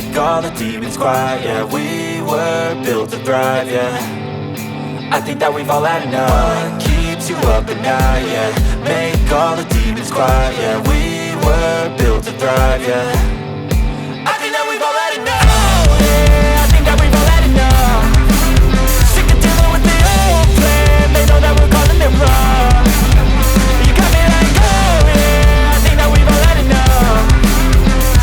make all the demons quiet. Yeah, we were built to thrive, yeah. I think that we've all had enough. What keeps you up at night, yeah. Make all the demons quiet. Yeah, we were built to thrive, yeah. I think that we've all had enough. Oh, yeah, I think that we've all had enough. Sick of dealing with the old plan. They know that we're calling it wrong. You got me like, oh yeah, I think that we've all had enough.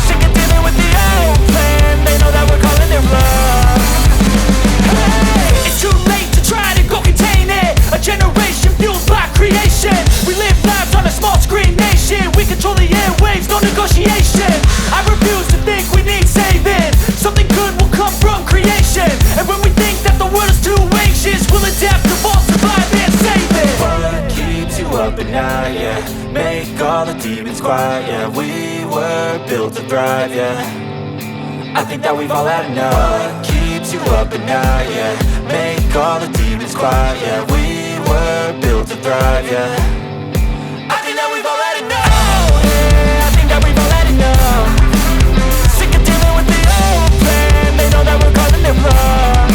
Sick of dealing with the old plan. They know that we're calling it wrong. Hey, it's too late to try to go contain it. A generation fueled by creation. We live lives on a small screen nation. We control the airwaves, no negotiation. I refuse to think we need saving. Something good will come from creation. And when we think that the world is too anxious, we'll adapt, evolve, survive and save it. What keeps you up at night, yeah. Make all the demons quiet, yeah. We were built to thrive, yeah. I think that we've all had enough. What keeps you up at night, yeah. Make all the demons quiet, yeah. We were built to thrive, yeah. I think that we've all had enough. Oh yeah, I think that we've all had enough. Sick of dealing with the old plan. They know that we're calling it wrong.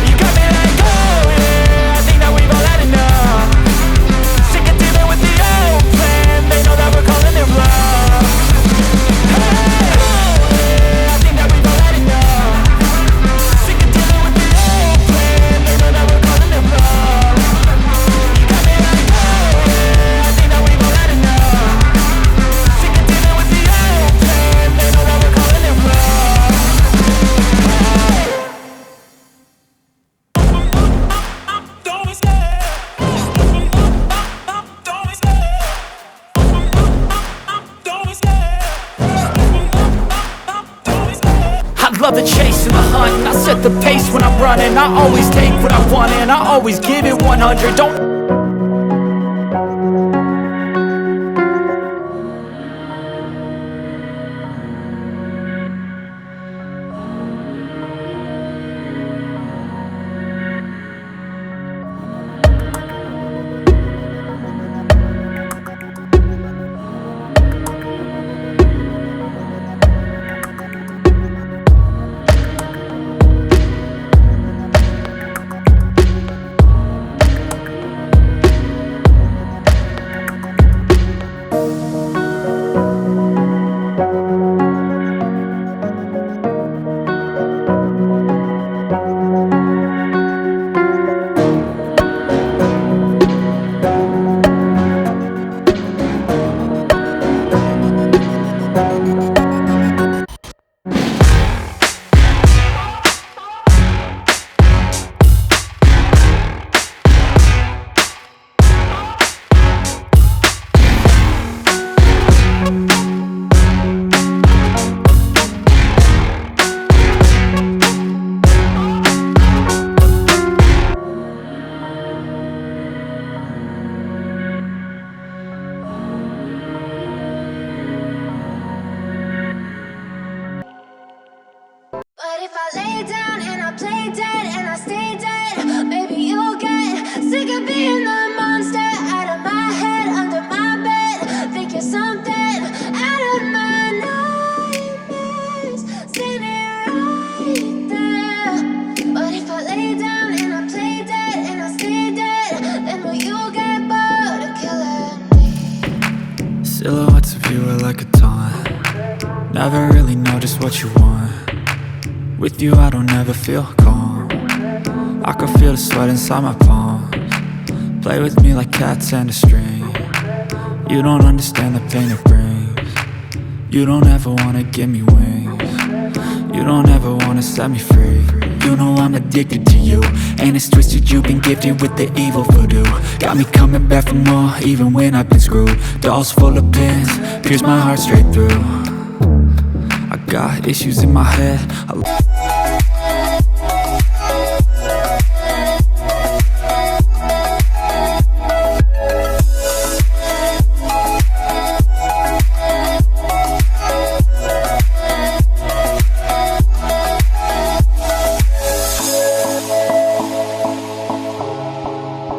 You got me like, oh yeah, I think that we've all had enough. Sick of dealing with the old plan. They know that we're calling it wrong. Hey, oh yeah, I think that we've all had enough. Sick of dealing with the old plan. They know that we're calling it wrong. You got me like, oh yeah, I think that we've all had enough. Sick of dealing with the old plan. They know that we're calling it wrong. I love the chase and the hunt, and I set the pace when I'm running. I always take what I want and I always give it 100. Don't But if I lay down and I play dead and I stay dead, maybe you'll get sick of being the monster out of my head, under my bed. Think you're something out of my nightmares, standing right there. But if I lay down and I play dead and I stay dead, then will you get bored of killing me? Silhouettes of you are like a taunt. Never really know just what you want. With you I don't ever feel calm. I can feel the sweat inside my palms. Play with me like cats and a string. You don't understand the pain it brings. You don't ever wanna give me wings. You don't ever wanna set me free. You know I'm addicted to you, and it's twisted, you've been gifted with the evil voodoo. Got me coming back for more, even when I've been screwed. Dolls full of pins, pierce my heart straight through. I got issues in my head.